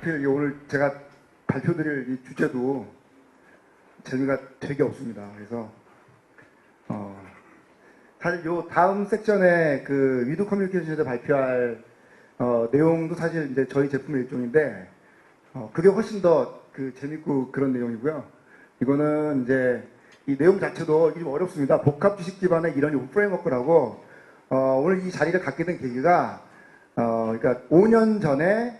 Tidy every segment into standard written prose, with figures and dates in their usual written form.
하필 오늘 제가 발표드릴 이 주제도 재미가 되게 없습니다. 그래서 사실 요 다음 섹션에 그 위드 커뮤니케이션에서 발표할 내용도 사실 이제 저희 제품의 일종인데 그게 훨씬 더 그 재밌고 그런 내용이고요. 이거는 이제 이 내용 자체도 좀 어렵습니다. 복합 지식 기반의 이런 프레임워크라고 오늘 이 자리를 갖게 된 계기가 그러니까 5년 전에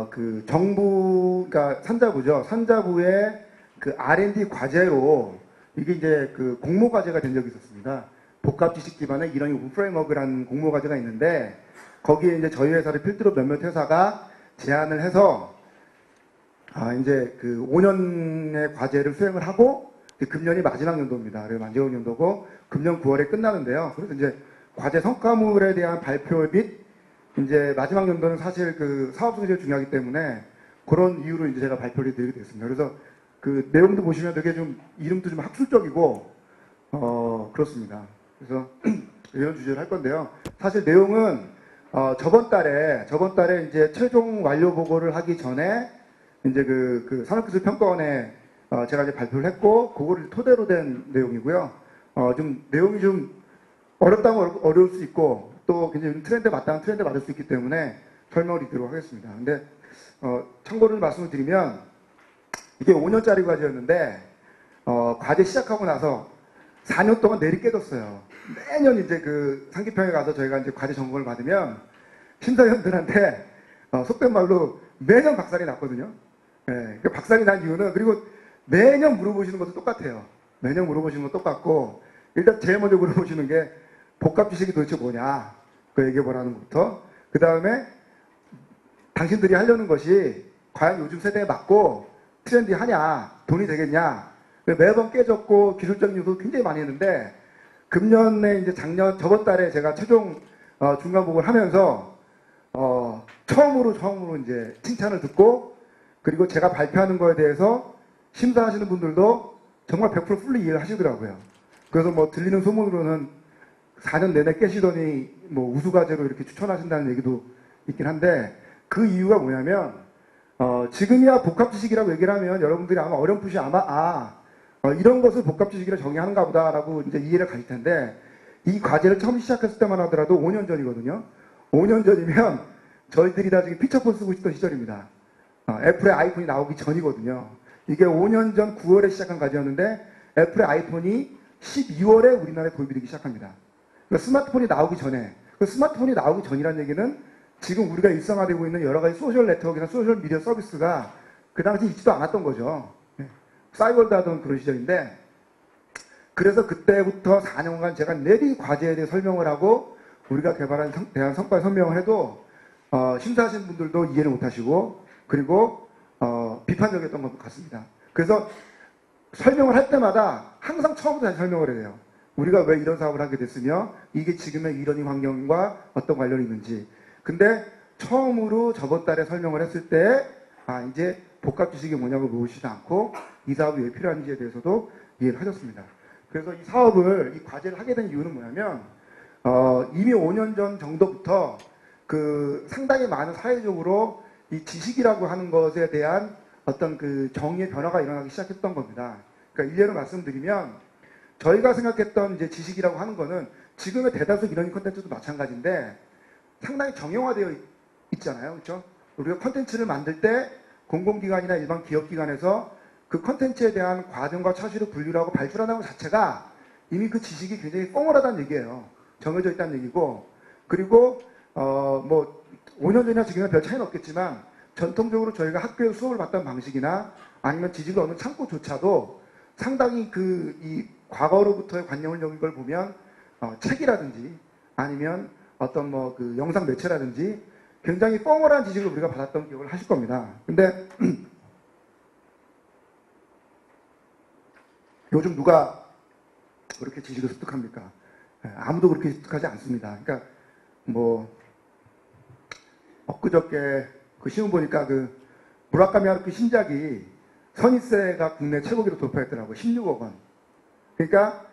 그 정부, 그러니까 산자부죠. 산자부의 그 R&D 과제로 이게 이제 그 공모 과제가 된 적이 있었습니다. 복합 지식 기반의 이런 프레임워크라는 공모 과제가 있는데 거기에 이제 저희 회사를 필두로 몇몇 회사가 제안을 해서 이제 그 5년의 과제를 수행을 하고 금년이 마지막 연도입니다. 그래서 마지막 연도고 금년 9월에 끝나는데요. 그래서 이제 과제 성과물에 대한 발표 및 이제 마지막 연도는 사실 그 사업 성적이 중요하기 때문에 그런 이유로 이제 제가 발표를 드리게 됐습니다. 그래서 그 내용도 보시면 되게 좀 이름도 좀 학술적이고 그렇습니다. 그래서 이런 주제를 할 건데요. 사실 내용은 저번 달에 이제 최종 완료 보고를 하기 전에 이제 그 산업기술평가원에 제가 이제 발표를 했고 그거를 토대로 된 내용이고요. 좀 내용이 좀 어렵다면 어려울 수 있고 또 굉장히 트렌드에 맞다면 트렌드에 맞을 수 있기 때문에 설명을 드리도록 하겠습니다. 근데 참고를 말씀을 드리면 이게 5년짜리 과제였는데 과제 시작하고 나서 4년 동안 내리 깨졌어요. 매년 이제 그 상기평에 가서 저희가 이제 과제 점검을 받으면 심사위원들한테 속된 말로 매년 박살이 났거든요. 예, 그 박살이 난 이유는 그리고 매년 물어보시는 것도 똑같아요. 매년 물어보시는 것도 똑같고 일단 제일 먼저 물어보시는 게 복합 지식이 도대체 뭐냐 그 얘기해보라는 것부터 그 다음에 당신들이 하려는 것이 과연 요즘 세대에 맞고 트렌디하냐 돈이 되겠냐 매번 깨졌고 기술적인 요소 굉장히 많이 했는데 금년에 이제 저번 달에 제가 최종 중간 보고를 하면서 처음으로 이제 칭찬을 듣고 그리고 제가 발표하는 거에 대해서 심사하시는 분들도 정말 100% 풀리 이해를 하시더라고요. 그래서 뭐 들리는 소문으로는 4년 내내 깨시더니 뭐 우수과제로 이렇게 추천하신다는 얘기도 있긴 한데 그 이유가 뭐냐면 지금이야 복합지식이라고 얘기를 하면 여러분들이 아마 어렴풋이 이런 것을 복합지식이라 정의하는가 보다라고 이제 이해를 가질 텐데 이 과제를 처음 시작했을 때만 하더라도 5년 전이거든요. 5년 전이면 저희들이 다 지금 피처폰 쓰고 있던 시절입니다. 애플의 아이폰이 나오기 전이거든요. 이게 5년 전 9월에 시작한 과제였는데 애플의 아이폰이 12월에 우리나라에 도입이 되기 시작합니다. 그러니까 스마트폰이 나오기 전에 스마트폰이 나오기 전이라는 얘기는 지금 우리가 일상화되고 있는 여러 가지 소셜 네트워크나 소셜 미디어 서비스가 그 당시 있지도 않았던 거죠. 사이월드 하던 그런 시절인데 그래서 그때부터 4년간 제가 내리 과제에 대해 설명을 하고 우리가 개발한 대한 성과에 설명을 해도 심사하시는 분들도 이해를 못하시고 그리고 비판적이었던 것 같습니다. 그래서 설명을 할 때마다 항상 처음부터 다시 설명을 해요. 우리가 왜 이런 사업을 하게 됐으며 이게 지금의 이러닝 환경과 어떤 관련이 있는지. 근데 처음으로 저번 달에 설명을 했을 때 이제 복합 지식이 뭐냐고 물으시지 않고 이 사업이 왜 필요한지에 대해서도 이해를 하셨습니다. 그래서 이 과제를 하게 된 이유는 뭐냐면 이미 5년 전 정도부터 그 상당히 많은 사회적으로 이 지식이라고 하는 것에 대한 어떤 그 정의의 변화가 일어나기 시작했던 겁니다. 그러니까 일례로 말씀드리면 저희가 생각했던 이제 지식이라고 하는 거는 지금의 대다수 이런 콘텐츠도 마찬가지인데 상당히 정형화되어 있잖아요. 그렇죠? 우리가 콘텐츠를 만들 때 공공기관이나 일반 기업기관에서 그 콘텐츠에 대한 과정과 차시를 분류를 하고 발출하는 것 자체가 이미 그 지식이 굉장히 форм얼하다는 얘기예요. 정해져 있다는 얘기고 그리고 뭐 5년 전이나 지금이나 별 차이는 없겠지만 전통적으로 저희가 학교에서 수업을 받던 방식이나 아니면 지식을 얻는 창구조차도 상당히 이 과거로부터의 관념을 걸 보면 책이라든지 아니면 어떤 뭐 그 영상 매체라든지 굉장히 뻥얼한 지식을 우리가 받았던 기억을 하실 겁니다. 근데 요즘 누가 그렇게 지식을 습득합니까? 아무도 그렇게 습득하지 않습니다. 그러니까 뭐 엊그저께 그 신문 보니까 그 무라카미 하루키 신작이 선입세가 국내 최고 기록 돌파했더라고요. 16억 원. 그러니까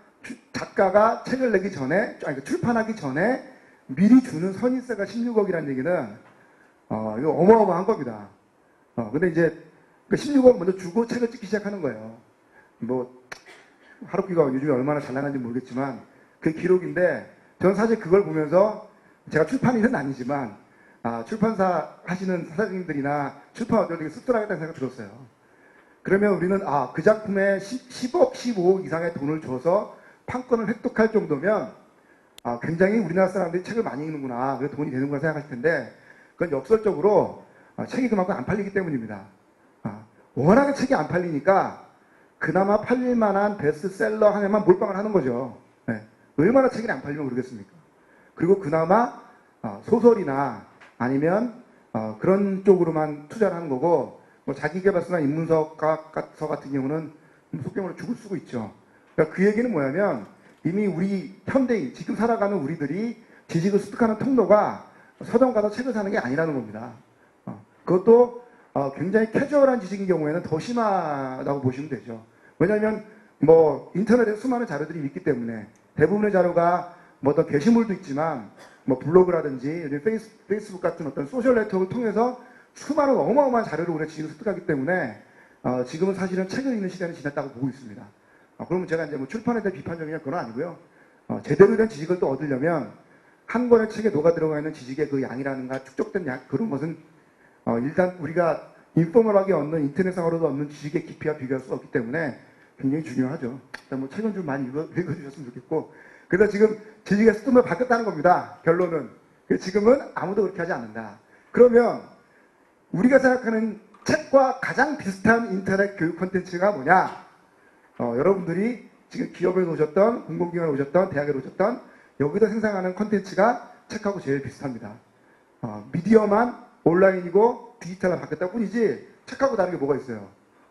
작가가 책을 내기 전에, 출판하기 전에 미리 주는 선입세가 16억이라는 얘기는 이거 어마어마한 겁니다. 근데 이제 그 16억 먼저 주고 책을 찍기 시작하는 거예요. 뭐 하루키가 요즘에 얼마나 잘 나가는지 모르겠지만 그 기록인데 저는 사실 그걸 보면서 제가 출판인은 아니지만 출판사 하시는 사장님들이나 출판업자들이 씁쓸하겠다는 생각이 들었어요. 그러면 우리는 그 작품에 10억, 15억 이상의 돈을 줘서 판권을 획득할 정도면 굉장히 우리나라 사람들이 책을 많이 읽는구나, 그래서 돈이 되는구나 생각하실 텐데 그건 역설적으로 책이 그만큼 안 팔리기 때문입니다. 워낙에 책이 안 팔리니까 그나마 팔릴 만한 베스트셀러 하나만 몰빵을 하는 거죠. 네. 얼마나 책이 안 팔리면 그러겠습니까? 그리고 그나마 소설이나 아니면 그런 쪽으로만 투자를 하는 거고, 뭐 자기계발서나 인문서 같은 경우는 속경으로 죽을 쓰고 있죠. 그러니까 그 얘기는 뭐냐면 이미 우리 현대인, 지금 살아가는 우리들이 지식을 습득하는 통로가 서점 가서 책을 사는 게 아니라는 겁니다. 그것도 굉장히 캐주얼한 지식인 경우에는 더 심하다고 보시면 되죠. 왜냐하면 뭐 인터넷에 수많은 자료들이 있기 때문에 대부분의 자료가 뭐 어떤 게시물도 있지만 뭐 블로그라든지 페이스북 같은 어떤 소셜 네트워크를 통해서 수많은 어마어마한 자료를 우리가 지식을 습득하기 때문에 지금은 사실은 책을 읽는 시대는 지났다고 보고 있습니다. 그러면 제가 이제 뭐 출판에 대한 비판적이냐 그건 아니고요. 제대로 된 지식을 또 얻으려면 한 권의 책에 녹아 들어가 있는 지식의 그 양이라는가 축적된 양, 그런 것은 일단 우리가 인포멀하게 얻는 인터넷상으로도 얻는 지식의 깊이와 비교할 수 없기 때문에 굉장히 중요하죠. 일단 뭐 책은 좀 많이 읽어주셨으면 좋겠고, 그래서 지금 지식의 습득을 바뀌었다는 겁니다. 결론은. 지금은 아무도 그렇게 하지 않는다. 그러면 우리가 생각하는 책과 가장 비슷한 인터넷 교육 콘텐츠가 뭐냐? 여러분들이 지금 기업에 오셨던, 공공기관에 오셨던, 대학에 오셨던 여기서 생산하는 콘텐츠가 책하고 제일 비슷합니다. 미디어만 온라인이고 디지털로 바뀌었다 뿐이지 책하고 다른 게 뭐가 있어요.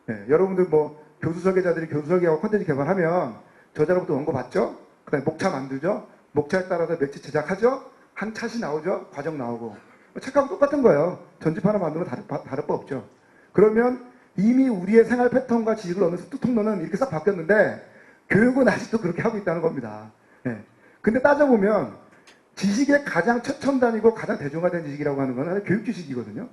네, 여러분들 뭐 교수 설계자들이 교수 설계하고 콘텐츠 개발하면 저자로부터 원고 받죠? 그 다음에 목차 만들죠? 목차에 따라서 매체 제작하죠? 한 찻이 나오죠? 과정 나오고. 책하고 똑같은 거예요. 전집 하나 만들면 다를 바 없죠. 그러면 이미 우리의 생활 패턴과 지식을 얻는 습득 통로는 이렇게 딱 바뀌었는데 교육은 아직도 그렇게 하고 있다는 겁니다. 네. 근데 따져보면 지식의 가장 최첨단이고 가장 대중화된 지식이라고 하는 건 교육 지식이거든요.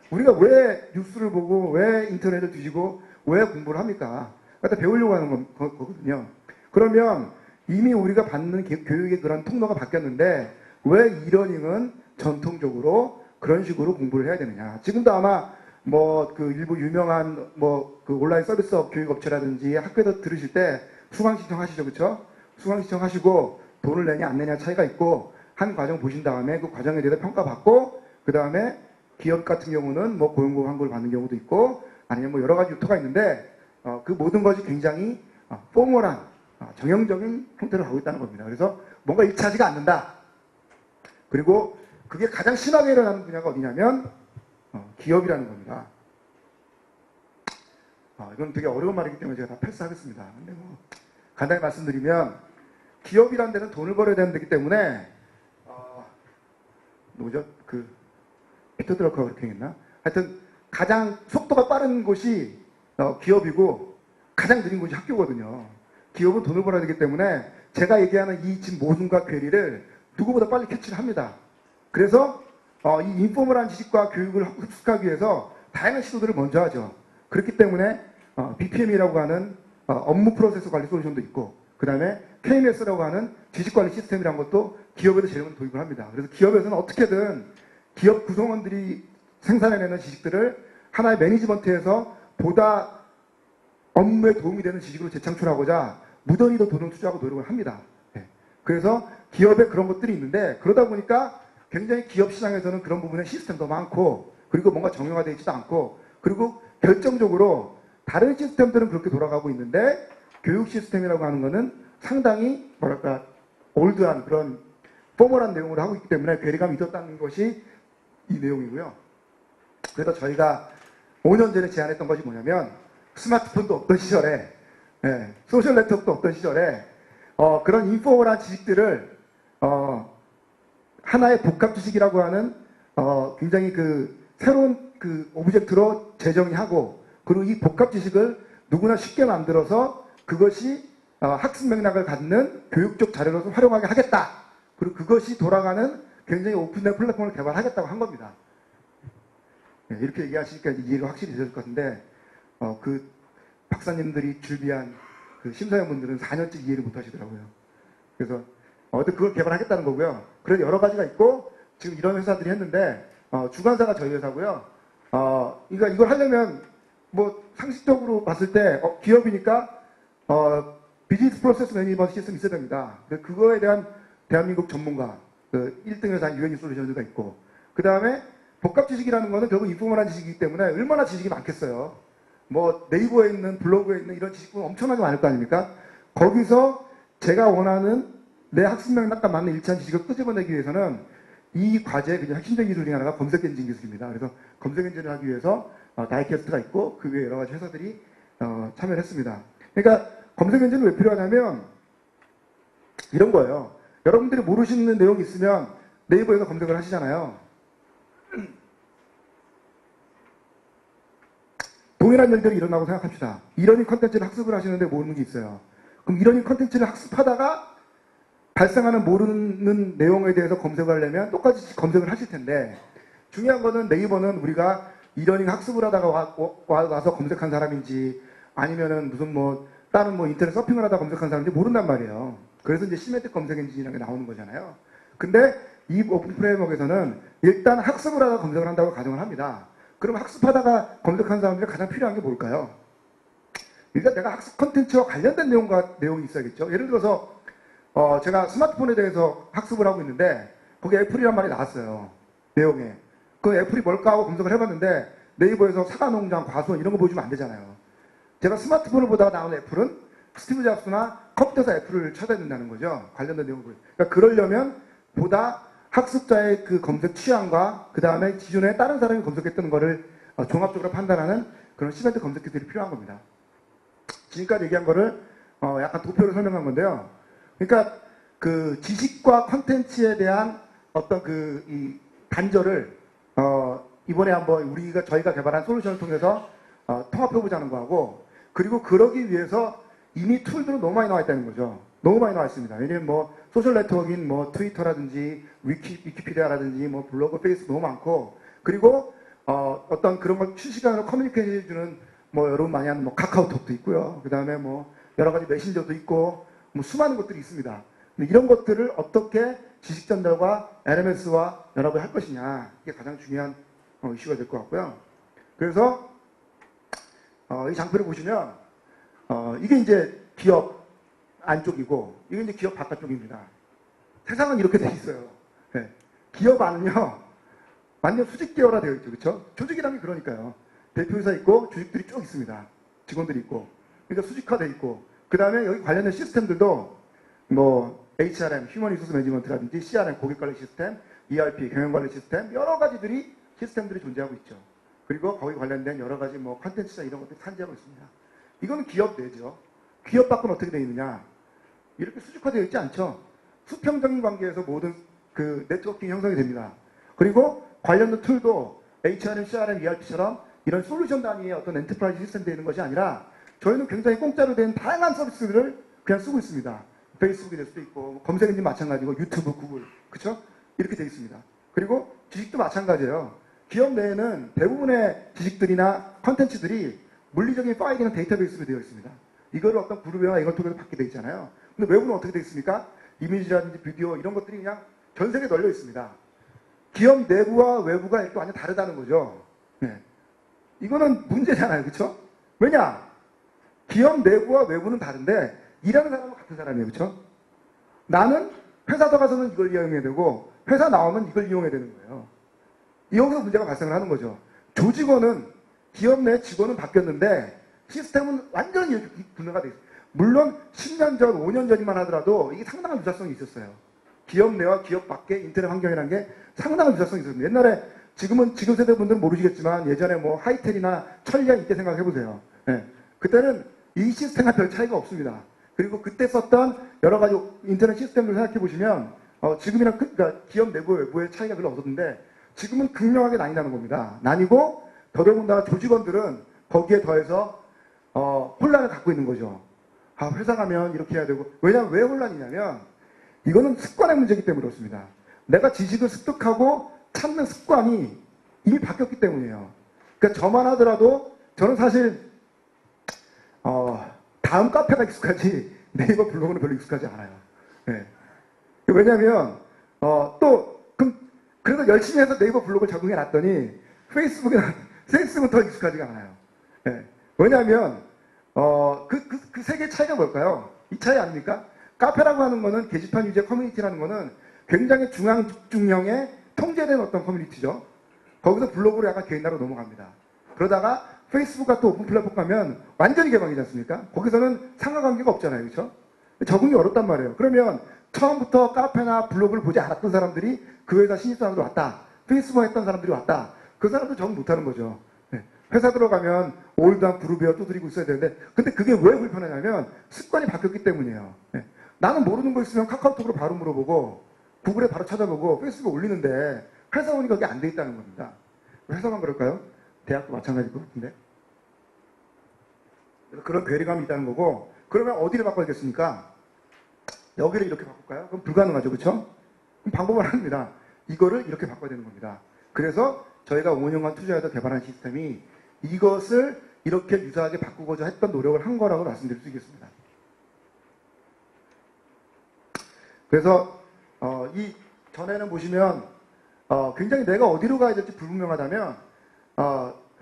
우리가 왜 뉴스를 보고 왜 인터넷을 뒤지고 왜 공부를 합니까? 갖다 배우려고 하는 거거든요. 그러면 이미 우리가 받는 교육의 그런 통로가 바뀌었는데 왜 이러닝은 전통적으로 그런 식으로 공부를 해야 되느냐. 지금도 아마 뭐 그 일부 유명한 뭐 그 온라인 서비스업 교육업체라든지 학교에서 들으실 때 수강 신청하시죠, 그렇죠? 수강 신청하시고 돈을 내냐 안 내냐 차이가 있고 한 과정 보신 다음에 그 과정에 대해서 평가받고 그 다음에 기업 같은 경우는 뭐 고용고 광고를 받는 경우도 있고 아니면 뭐 여러 가지 루트가 있는데 그 모든 것이 굉장히 포멀한 정형적인 형태를 하고 있다는 겁니다. 그래서 뭔가 일치하지가 않는다. 그리고 그게 가장 심하게 일어나는 분야가 어디냐면 기업이라는 겁니다. 이건 되게 어려운 말이기 때문에 제가 다 패스하겠습니다. 근데 뭐 간단히 말씀드리면 기업이라는 데는 돈을 벌어야 되는 데기 때문에 뭐죠? 그 피터 드러커가 그렇게 했나? 하여튼 가장 속도가 빠른 곳이 기업이고 가장 느린 곳이 학교거든요. 기업은 돈을 벌어야 되기 때문에 제가 얘기하는 이 지금 모순과 괴리를 누구보다 빨리 캐치를 합니다. 그래서 이 인포멀한 지식과 교육을 흡수하기 위해서 다양한 시도들을 먼저 하죠. 그렇기 때문에 BPM이라고 하는 업무 프로세스 관리 솔루션도 있고 그 다음에 KMS라고 하는 지식관리 시스템이라는 것도 기업에서 제일 먼저 도입을 합니다. 그래서 기업에서는 어떻게든 기업 구성원들이 생산해내는 지식들을 하나의 매니지먼트에서 보다 업무에 도움이 되는 지식으로 재창출하고자 무던히 더 돈을 투자하고 노력을 합니다. 네. 그래서 기업에 그런 것들이 있는데 그러다 보니까 굉장히 기업 시장에서는 그런 부분에 시스템도 많고 그리고 뭔가 정형화되어 있지도 않고 그리고 결정적으로 다른 시스템들은 그렇게 돌아가고 있는데 교육 시스템이라고 하는 거는 상당히 뭐랄까 올드한 그런 포멀한 내용을 하고 있기 때문에 괴리감이 있었다는 것이 이 내용이고요. 그래서 저희가 5년 전에 제안했던 것이 뭐냐면 스마트폰도 없던 시절에 소셜 네트워크도 없던 시절에 그런 인포멀한 지식들을 하나의 복합 지식이라고 하는 굉장히 그 새로운 그 오브젝트로 재정의하고 그리고 이 복합 지식을 누구나 쉽게 만들어서 그것이 학습 맥락을 갖는 교육적 자료로서 활용하게 하겠다. 그리고 그것이 돌아가는 굉장히 오픈된 플랫폼을 개발하겠다고 한 겁니다. 네, 이렇게 얘기하시니까 이해가 확실히 되실 것 같은데 그 박사님들이 준비한 그 심사위원분들은 4년째 이해를 못 하시더라고요. 그래서 어떻게 그걸 개발하겠다는 거고요. 그래서 여러 가지가 있고 지금 이런 회사들이 했는데 주관사가 저희 회사고요. 그러니까 이걸 하려면 뭐 상식적으로 봤을 때 기업이니까 비즈니스 프로세스 매니지먼트 시스템이 있어야 됩니다. 그거에 대한 대한민국 전문가, 그 1등 회사인 유엔이 솔루션즈가 있고, 그 다음에 복합 지식이라는 거는 결국 인포멀한 지식이기 때문에 얼마나 지식이 많겠어요. 뭐 네이버에 있는 블로그에 있는 이런 지식은 엄청나게 많을 거 아닙니까? 거기서 제가 원하는 내 학습 맥락과 맞는 일치한 지식을 끄집어내기 위해서는 이 과제의 그냥 핵심적인 기술 중에 하나가 검색 엔진 기술입니다. 그래서 검색 엔진을 하기 위해서 다이캐스트가 있고 그 외에 여러 가지 회사들이 참여를 했습니다. 그러니까 검색 엔진은 왜 필요하냐면 이런 거예요. 여러분들이 모르시는 내용이 있으면 네이버에서 검색을 하시잖아요. 동일한 일들이 일어나고 생각합시다. 이러닝 컨텐츠를 학습을 하시는데 모르는 게 있어요. 그럼 이러닝 컨텐츠를 학습하다가 발생하는 모르는 내용에 대해서 검색을 하려면 똑같이 검색을 하실 텐데 중요한 거는 네이버는 우리가 이러닝 학습을 하다가 와서 검색한 사람인지 아니면은 무슨 뭐 다른 뭐 인터넷 서핑을 하다 검색한 사람인지 모른단 말이에요. 그래서 이제 시메트릭 검색 엔진이라는 게 나오는 거잖아요. 근데 이 오픈 프레임워크에서는 일단 학습을 하다가 검색을 한다고 가정을 합니다. 그럼 학습하다가 검색한 사람들이 가장 필요한 게 뭘까요? 일단 내가 학습 컨텐츠와 관련된 내용이 있어야겠죠. 예를 들어서 제가 스마트폰에 대해서 학습을 하고 있는데 거기에 애플이란 말이 나왔어요. 내용에. 그 애플이 뭘까 하고 검색을 해봤는데 네이버에서 사과농장, 과수원 이런 거 보여주면 안 되잖아요. 제가 스마트폰을 보다가 나온 애플은 스티브 잡스나 컴퓨터사 애플을 찾아야 된다는 거죠. 관련된 내용을. 그러니까 그러려면 보다 학습자의 그 검색 취향과 그 다음에 기존에 다른 사람이 검색했던 거를 종합적으로 판단하는 그런 시멘트 검색 기술이 필요한 겁니다. 지금까지 얘기한 거를 약간 도표로 설명한 건데요. 그러니까 그 지식과 컨텐츠에 대한 어떤 이 단절을 이번에 한번 저희가 개발한 솔루션을 통해서 통합해보자는 거하고 그리고 그러기 위해서 이미 툴들은 너무 많이 나와 있다는 거죠. 너무 많이 나와 있습니다. 왜냐면 뭐 소셜 네트워크인 뭐 트위터라든지 위키피디아라든지 뭐 블로그, 페이스북 너무 많고 그리고 어떤 그런 걸 실시간으로 커뮤니케이션 해주는 뭐 여러분 많이 하는 뭐 카카오톡도 있고요. 그 다음에 뭐 여러 가지 메신저도 있고 뭐 수많은 것들이 있습니다. 근데 이런 것들을 어떻게 지식 전달과 LMS와 연합을 할 것이냐 이게 가장 중요한 이슈가 될 것 같고요. 그래서 이 장표를 보시면 이게 이제 기업 안쪽이고 이게 이제 기업 바깥쪽입니다. 세상은 이렇게 돼 있어요. 네. 기업 안은요 완전 수직 계열화 되어 있죠. 그렇죠? 조직이라는 게 그러니까요. 대표이사 있고 조직들이 쭉 있습니다. 직원들이 있고 그러니까 수직화되어 있고 그 다음에 여기 관련된 시스템들도 뭐 HRM, 휴먼 리소스 매니지먼트라든지 CRM, 고객관리 시스템, ERP, 경영관리 시스템 여러 가지들이 시스템들이 존재하고 있죠. 그리고 거기 관련된 여러 가지 뭐 컨텐츠나 이런 것들이 산재하고 있습니다. 이거는 기업 내죠. 기업 밖은 어떻게 되어 있느냐? 이렇게 수직화되어 있지 않죠. 수평적인 관계에서 모든 그 네트워킹 형성이 됩니다. 그리고 관련된 툴도 HRM, CRM, ERP처럼 이런 솔루션 단위의 어떤 엔터프라이즈 시스템 되는 것이 아니라 저희는 굉장히 공짜로 된 다양한 서비스들을 그냥 쓰고 있습니다. 페이스북이 될 수도 있고 검색 엔진 마찬가지고 유튜브, 구글 그렇죠? 이렇게 되어 있습니다. 그리고 지식도 마찬가지예요. 기업 내에는 대부분의 지식들이나 컨텐츠들이 물리적인 파일이나 데이터베이스로 되어 있습니다. 이거를 어떤 그룹이나 이걸 통해서 받게 되어 있잖아요. 근데 외부는 어떻게 되어 있습니까? 이미지라든지 비디오 이런 것들이 그냥 전 세계에 널려 있습니다. 기업 내부와 외부가 이렇게 완전 다르다는 거죠. 네. 이거는 문제잖아요. 그렇죠? 왜냐? 기업 내부와 외부는 다른데 일하는 사람은 같은 사람이에요. 그렇죠? 나는 회사 들어가서는 이걸 이용해야 되고 회사 나오면 이걸 이용해야 되는 거예요. 여기서 문제가 발생을 하는 거죠. 조직원은 기업 내 직원은 바뀌었는데 시스템은 완전히 이렇게 분해가 돼 있어요. 물론 10년 전, 5년 전이만 하더라도 이게 상당한 유사성이 있었어요. 기업 내와 기업 밖의 인터넷 환경이라는 게 상당한 유사성이 있었습니다. 옛날에 지금 세대분들은 모르시겠지만 예전에 뭐 하이텔이나 천리안 이때 생각해보세요. 네. 그때는 이 시스템과 별 차이가 없습니다. 그리고 그때 썼던 여러 가지 인터넷 시스템을 생각해보시면 지금이랑 그러니까 기업 내부 외부의 차이가 별로 없었는데 지금은 극명하게 나뉜다는 겁니다. 나뉘고 더더군다나 조직원들은 거기에 더해서 혼란을 갖고 있는 거죠. 회사 가면 이렇게 해야 되고 왜냐하면 왜 혼란이냐면 이거는 습관의 문제이기 때문에 그렇습니다. 내가 지식을 습득하고 찾는 습관이 이미 바뀌었기 때문이에요. 그러니까 저만 하더라도 저는 사실 다음 카페가 익숙하지 네이버 블로그는 별로 익숙하지 않아요. 네. 왜냐하면 그래서 열심히 해서 네이버 블로그를 적응해 놨더니 페이스북은 더 익숙하지가 않아요. 네. 왜냐하면 그 세 개의 차이가 뭘까요? 이 차이 아닙니까? 카페라고 하는 거는 게시판 위주의 커뮤니티라는 거는 굉장히 중앙 집중형의 통제된 어떤 커뮤니티죠. 거기서 블로그로 약간 개인화로 넘어갑니다. 그러다가 페이스북 같은 오픈 플랫폼 가면 완전히 개방이지 않습니까? 거기서는 상하관계가 없잖아요. 그렇죠? 적응이 어렵단 말이에요. 그러면 처음부터 카페나 블로그를 보지 않았던 사람들이 그 회사 신입 사람들 왔다. 페이스북 했던 사람들이 왔다. 그 사람들 적응 못하는 거죠. 네. 회사 들어가면 올드한 그룹이어 두드리고 있어야 되는데 근데 그게 왜 불편하냐면 습관이 바뀌었기 때문이에요. 네. 나는 모르는 거 있으면 카카오톡으로 바로 물어보고 구글에 바로 찾아보고 페이스북에 올리는데 회사원이 거기 안 돼 있다는 겁니다. 회사만 그럴까요? 대학도 마찬가지일 것 같은데. 그런 괴리감이 있다는 거고 그러면 어디를 바꿔야겠습니까? 여기를 이렇게 바꿀까요? 그럼 불가능하죠. 그렇죠? 그럼 방법은 합니다. 이거를 이렇게 바꿔야 되는 겁니다. 그래서 저희가 5년간 투자해서 개발한 시스템이 이것을 이렇게 유사하게 바꾸고자 했던 노력을 한 거라고 말씀드릴 수 있겠습니다. 그래서 이 전에는 보시면 굉장히 내가 어디로 가야 될지 불분명하다면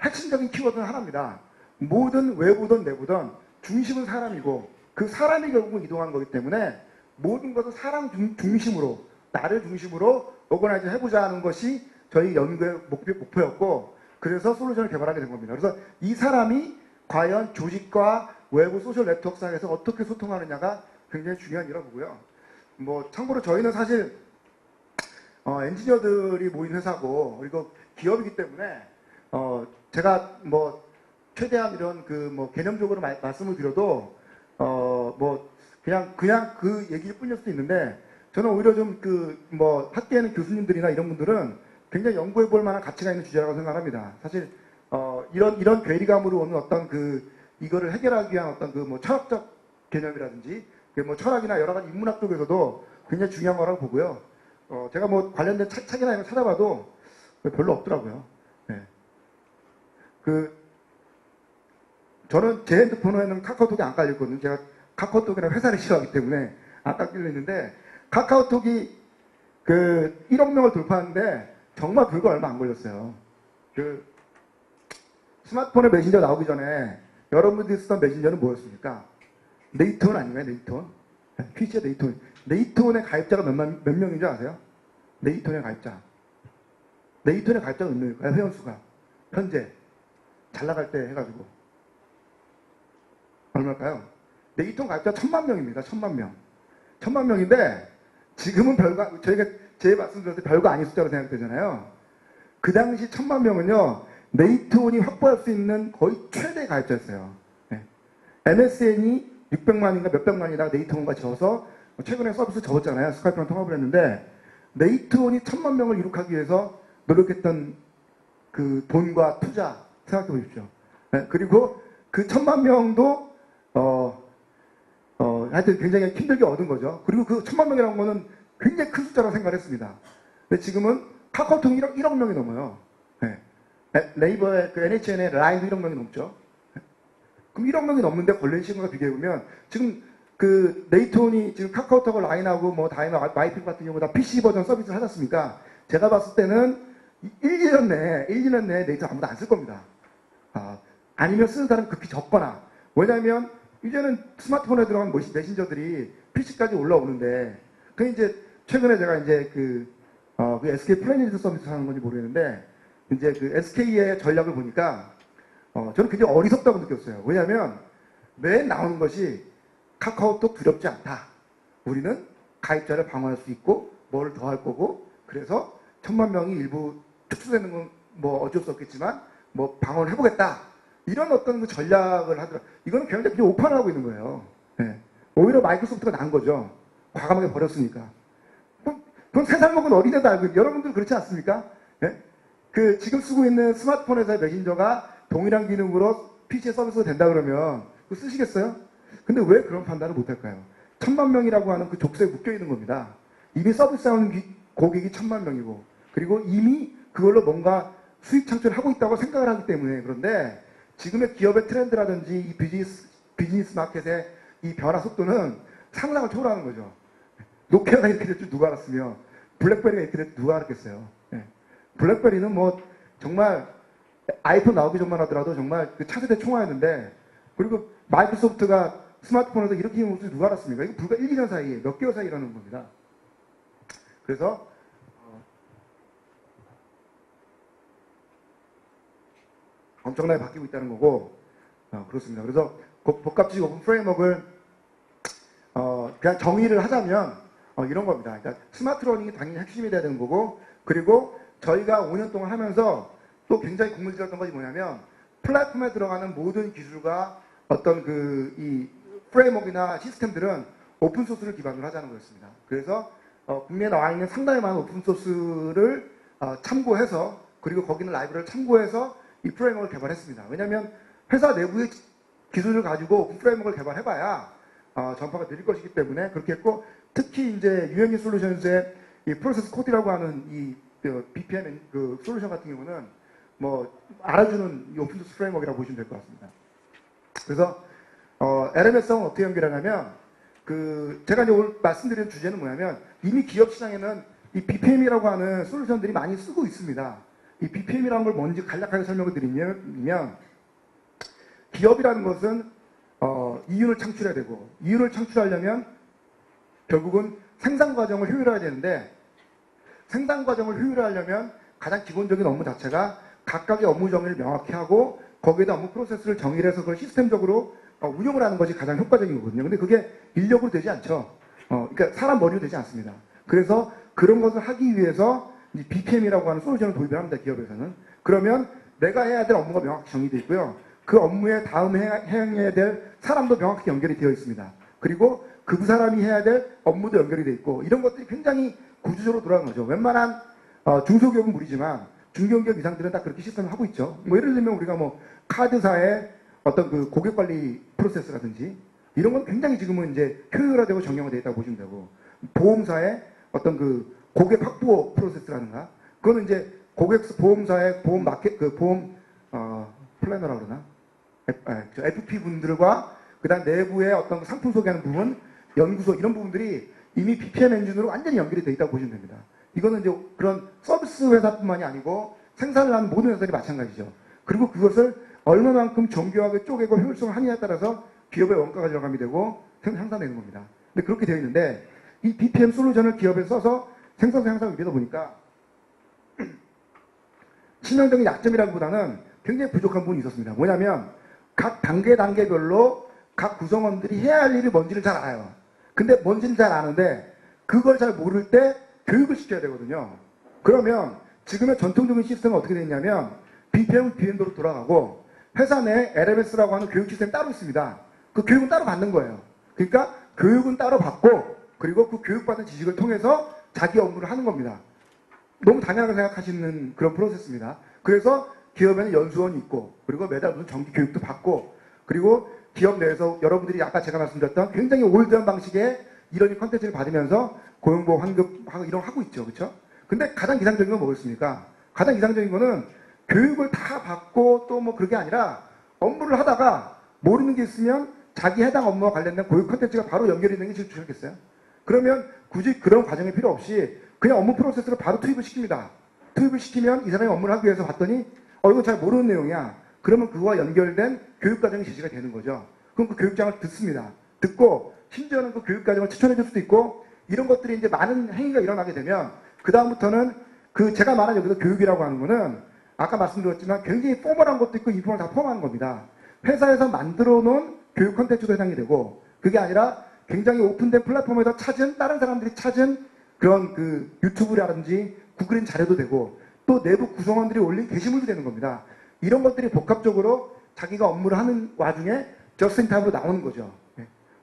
핵심적인 키워드는 하나입니다. 뭐든 외부든 내부든 중심은 사람이고 그 사람이 결국은 이동하는 거기 때문에 모든 것을 사람 중심으로 나를 중심으로 오거나이즈 해보자 하는 것이 저희 연구의 목표였고 그래서 솔루션을 개발하게 된 겁니다. 그래서 이 사람이 과연 조직과 외부 소셜 네트워크상에서 어떻게 소통하느냐가 굉장히 중요한 일이라고 보고요. 뭐 참고로 저희는 사실 엔지니어들이 모인 회사고 그리고 기업이기 때문에 제가 뭐 최대한 이런 뭐 개념적으로 말씀을 드려도 그냥 그 얘기일 뿐일 수도 있는데 저는 오히려 좀 뭐 학계에 있는 교수님들이나 이런 분들은 굉장히 연구해 볼 만한 가치가 있는 주제라고 생각합니다. 사실 이런 괴리감으로 오는 어떤 이거를 해결하기 위한 어떤 뭐 철학적 개념이라든지 뭐 철학이나 여러 가지 인문학 쪽에서도 굉장히 중요한 거라고 보고요. 제가 뭐 관련된 책이나 이런 거 찾아봐도 별로 없더라고요. 네. 저는 제 핸드폰에는 카카오톡이 안 깔려있거든요. 제가 카카오톡이나 회사를 싫어하기 때문에 안 깔려있는데 카카오톡이 1억 명을 돌파하는데 정말 불과 얼마 안 걸렸어요. 스마트폰에 메신저 나오기 전에 여러분들이 쓰던 메신저는 뭐였습니까? 네이트온 아닌가요? 네이트온? PC의 네이트온. 네이트온의 가입자가 몇 명인 줄 아세요? 네이트온의 가입자. 네이트온의 가입자가 몇 명일까요? 회원수가. 현재. 잘 나갈 때 해가지고. 얼마일까요? 네이트온 가입자 1000만 명입니다. 1000만 명. 1000만 명인데 지금은 저희가 제 말씀드렸을 때 별거 아닌 숫자로 생각되잖아요. 그 당시 1000만 명은요. 네이트온이 확보할 수 있는 거의 최대 가입자였어요. 네. MSN이 600만인가 몇백만이다가 네이트온과 지어서 최근에 서비스 접었잖아요. 스카이프랑 통합을 했는데 네이트온이 1000만 명을 이룩하기 위해서 노력했던 그 돈과 투자 생각해 보십시오. 네. 그리고 그 1000만 명도 하여튼 굉장히 힘들게 얻은 거죠. 그리고 그 1000만 명이라는 거는 굉장히 큰 숫자라고 생각을 했습니다. 근데 지금은 카카오톡 1억 명이 넘어요. 네. 네이버의 NHN의 라인도 1억 명이 넘죠. 네. 그럼 1억 명이 넘는데 걸린 시간과 비교해보면 지금 네이트온이 지금 카카오톡을 라인하고 뭐 다이나 마이핑 같은 경우 다 PC 버전 서비스를 하셨습니까? 제가 봤을 때는 1, 2년 내에 네이트온 아무도 안 쓸 겁니다. 아니면 쓰는 사람이 극히 적거나. 왜냐하면 이제는 스마트폰에 들어간 메신저들이 PC까지 올라오는데 이제 최근에 제가 이제 SK 플래닛 서비스 하는 건지 모르겠는데 이제 SK의 전략을 보니까 저는 굉장히 어리석다고 느꼈어요. 왜냐하면 매일 나오는 것이 카카오톡 두렵지 않다. 우리는 가입자를 방어할 수 있고 뭐를 더 할 거고 그래서 1000만 명이 일부 특수되는 건 뭐 어쩔 수 없겠지만 뭐 방어를 해보겠다. 이런 어떤 전략을 하더라. 이거는 굉장히 그냥 오판을 하고 있는 거예요. 네. 오히려 마이크로소프트가 나은 거죠. 과감하게 버렸으니까. 그럼 세상 먹은 어린애도 알고 여러분들 그렇지 않습니까? 네? 지금 쓰고 있는 스마트폰에서의 메신저가 동일한 기능으로 PC에 서비스가 된다 그러면 그거 쓰시겠어요? 근데 왜 그런 판단을 못할까요? 1000만 명이라고 하는 그 족쇄에 묶여 있는 겁니다. 이미 서비스하는 고객이 1000만 명이고 그리고 이미 그걸로 뭔가 수익 창출을 하고 있다고 생각을 하기 때문에. 그런데 지금의 기업의 트렌드라든지 이 비즈니스 마켓의 이 변화 속도는 상상을 초월하는 거죠. 노키아가 이렇게 될 줄 누가 알았으며 블랙베리가 이렇게 될 줄 누가 알았겠어요. 예. 블랙베리는 뭐 정말 아이폰 나오기 전만 하더라도 정말 그 차세대 총화였는데, 그리고 마이크로소프트가 스마트폰에서 이렇게 힘을 줄 누가 알았습니까? 이거 불과 1, 2년 사이에, 몇 개월 사이에 일어나는 겁니다. 그래서 엄청나게 바뀌고 있다는 거고, 그렇습니다. 그래서 복합지식 오픈 프레임워크를 그냥 정의를 하자면 이런 겁니다. 그러니까 스마트 러닝이 당연히 핵심이 돼야 되는 거고, 그리고 저희가 5년 동안 하면서 또 굉장히 공부를 했던 것이 뭐냐면, 플랫폼에 들어가는 모든 기술과 어떤 이 프레임워크나 시스템들은 오픈소스를 기반으로 하자는 거였습니다. 그래서 국내에 나와 있는 상당히 많은 오픈소스를 참고해서, 그리고 거기 있는 라이브러리를 참고해서 이 프레임워크를 개발했습니다. 왜냐하면 회사 내부의 기술을 가지고 오픈 프레임워크를 개발해봐야 전파가 느릴 것이기 때문에 그렇게 했고, 특히 이제 유행기 솔루션스의 이 프로세스 코드라고 하는 이 BPM 그 솔루션 같은 경우는 뭐 알아주는 이 오픈소스 프레임워크라고 보시면 될 것 같습니다. 그래서 LMS하고는 어떻게 연결하냐면, 제가 이제 오늘 말씀드리는 주제는 뭐냐면, 이미 기업 시장에는 이 BPM이라고 하는 솔루션들이 많이 쓰고 있습니다. 이 BPM이라는 걸 뭔지 간략하게 설명을 드리면, 기업이라는 것은 이윤을 창출해야 되고, 이윤을 창출하려면 결국은 생산 과정을 효율화해야 되는데, 생산 과정을 효율화하려면 가장 기본적인 업무 자체가 각각의 업무 정의를 명확히 하고, 거기에다 업무 프로세스를 정의를 해서 그걸 시스템적으로 운영을 하는 것이 가장 효과적인 거거든요. 근데 그게 인력으로 되지 않죠. 그러니까 사람 머리로 되지 않습니다. 그래서 그런 것을 하기 위해서 이 BPM이라고 하는 솔루션을 도입을 합니다, 기업에서는. 그러면 내가 해야 될 업무가 명확히 정의되어 있고요. 그 업무에 다음 행해야 될 사람도 명확히 연결이 되어 있습니다. 그리고 그 사람이 해야 될 업무도 연결이 되어 있고, 이런 것들이 굉장히 구조적으로 돌아가는 거죠. 웬만한 중소기업은 무리지만 중견기업 이상들은 다 그렇게 시스템을 하고 있죠. 뭐 예를 들면 우리가 뭐 카드사의 어떤 그 고객 관리 프로세스라든지 이런 건 굉장히 지금은 이제 효율화되고 정형화되어 있다고 보시면 되고, 보험사의 어떤 그 고객 확보 프로세스라든가, 그거는 이제 보험사의 보험 마켓, 보험 플래너라고 그러나? FP 분들과 그다음 내부의 어떤 상품 소개하는 부분, 연구소 이런 부분들이 이미 BPM 엔진으로 완전히 연결이 되어 있다고 보시면 됩니다. 이거는 이제 그런 서비스 회사뿐만이 아니고 생산을 하는 모든 회사들이 마찬가지죠. 그리고 그것을 얼마만큼 정교하게 쪼개고 효율성을 하느냐에 따라서 기업의 원가가 절감이 되고 향상되는 겁니다. 근데 그렇게 되어 있는데, 이 BPM 솔루션을 기업에 써서 생산성 향상을 위해서 보니까 치명적인 약점이라기보다는 굉장히 부족한 부분이 있었습니다. 뭐냐면 각 단계별로 각 구성원들이 해야 할 일이 뭔지를 잘 알아요. 근데 뭔지는 잘 아는데 그걸 잘 모를 때 교육을 시켜야 되거든요. 그러면 지금의 전통적인 시스템은 어떻게 되냐면, BPM은 BPM대로 돌아가고 회사 내 LMS라고 하는 교육 시스템이 따로 있습니다. 그 교육은 따로 받는 거예요. 그러니까 교육은 따로 받고, 그리고 그 교육받은 지식을 통해서 자기 업무를 하는 겁니다. 너무 당연하게 생각하시는 그런 프로세스입니다. 그래서 기업에는 연수원이 있고, 그리고 매달 무슨 정기 교육도 받고, 그리고 기업 내에서 여러분들이 아까 제가 말씀드렸던 굉장히 올드한 방식의 이런 컨텐츠를 받으면서 고용보험 환급하고 이런 거 하고 있죠. 그렇죠? 근데 가장 이상적인 건 뭐겠습니까? 가장 이상적인 거는 교육을 다 받고 또 뭐 그게 아니라 업무를 하다가 모르는 게 있으면 자기 해당 업무와 관련된 고유 컨텐츠가 바로 연결이 되는 게 제일 좋겠어요. 그러면 굳이 그런 과정이 필요 없이 그냥 업무 프로세스를 바로 투입을 시킵니다. 투입을 시키면 이 사람이 업무를 하기 위해서 봤더니 이거 잘 모르는 내용이야. 그러면 그거와 연결된 교육과정이 제시가 되는 거죠. 그럼 그 교육장을 듣습니다. 듣고 심지어는 그 교육과정을 추천해 줄 수도 있고, 이런 것들이 이제 많은 행위가 일어나게 되면 그 다음부터는 제가 말한 여기서 교육이라고 하는 거는 아까 말씀드렸지만 굉장히 포멀한 것도 있고 인포멀 다 포함하는 겁니다. 회사에서 만들어 놓은 교육 콘텐츠도 해당이 되고, 그게 아니라 굉장히 오픈된 플랫폼에서 다른 사람들이 찾은 그런 그 유튜브라든지 구글인 자료도 되고, 또 내부 구성원들이 올린 게시물도 되는 겁니다. 이런 것들이 복합적으로 자기가 업무를 하는 와중에 저스트 인 타임으로 나오는 거죠.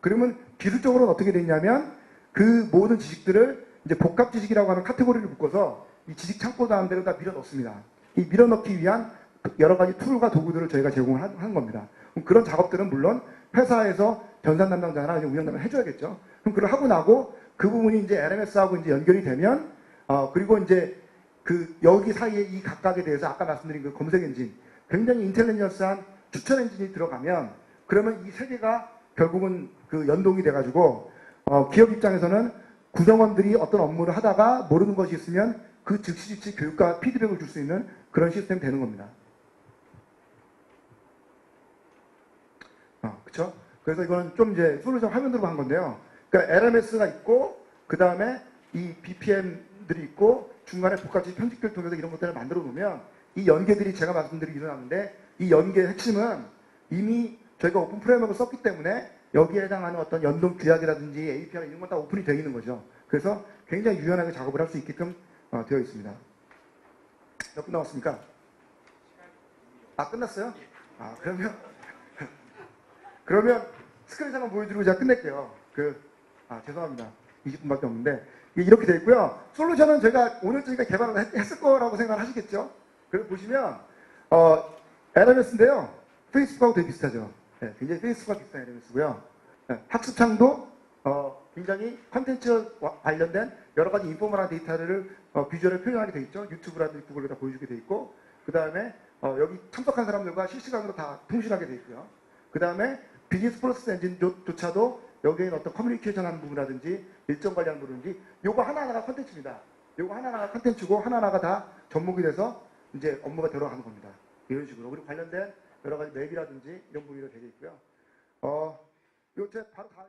그러면 기술적으로는 어떻게 되냐면, 그 모든 지식들을 이제 복합 지식이라고 하는 카테고리를 묶어서 이 지식 창고도 하는 데로 다 밀어 넣습니다. 이 밀어 넣기 위한 여러 가지 툴과 도구들을 저희가 제공을 하는 겁니다. 그럼 그런 작업들은 물론 회사에서 전산 담당자나 운영 담당자 해줘야겠죠. 그럼 그걸 하고 나고 그 부분이 이제 LMS하고 이제 연결이 되면, 그리고 이제 그 여기 사이에 이 각각에 대해서 아까 말씀드린 그 검색 엔진, 굉장히 인텔리전스한 추천 엔진이 들어가면 그러면 이 세 개가 결국은 그 연동이 돼가지고 기업 입장에서는 구성원들이 어떤 업무를 하다가 모르는 것이 있으면 그 즉시 교육과 피드백을 줄 수 있는 그런 시스템이 되는 겁니다. 그렇죠? 그래서 이거는 좀 이제 솔루션 화면으로 한 건데요. 그러니까 LMS가 있고 그 다음에 이 BPM들이 있고 중간에 복합적 편집기를 통해서 이런 것들을 만들어 놓으면 이 연계들이 제가 말씀드린 일어나는데 이 연계의 핵심은 이미 저희가 오픈 프레임워크를 썼기 때문에 여기에 해당하는 어떤 연동 규약이라든지 API 이런 건 다 오픈이 되어 있는 거죠. 그래서 굉장히 유연하게 작업을 할 수 있게끔 되어 있습니다. 몇 분 남았습니까? 끝났어요? 그러면 스크린 잠깐 보여드리고 제가 끝낼게요. 죄송합니다. 20분밖에 없는데 이렇게 되어 있고요. 솔루션은 제가 오늘 저희가 개발을 했을 거라고 생각을 하시겠죠? 그래서 보시면 LMS인데요. 페이스북하고 되게 비슷하죠. 네, 굉장히 페이스북과 비슷한 LMS고요. 네, 학습창도 굉장히 컨텐츠와 관련된 여러 가지 인포멀한 데이터를 비주얼에 표현하게 되어 있죠. 유튜브라든지 구글에다 보여주게 되어 있고 그 다음에 여기 참석한 사람들과 실시간으로 다 통신하게 되어 있고요. 그 다음에 비즈니스 프로세스 엔진조차도 여기에 어떤 커뮤니케이션 하는 부분이라든지 일정 관리하는 부분인지 요거 하나하나가 컨텐츠입니다. 요거 하나하나가 컨텐츠고 하나하나가 다 접목이 돼서 이제 업무가 들어가는 겁니다. 이런 식으로. 그리고 관련된 여러 가지 맵이라든지 이런 부분이 되어 있고요. 요 제 바로 다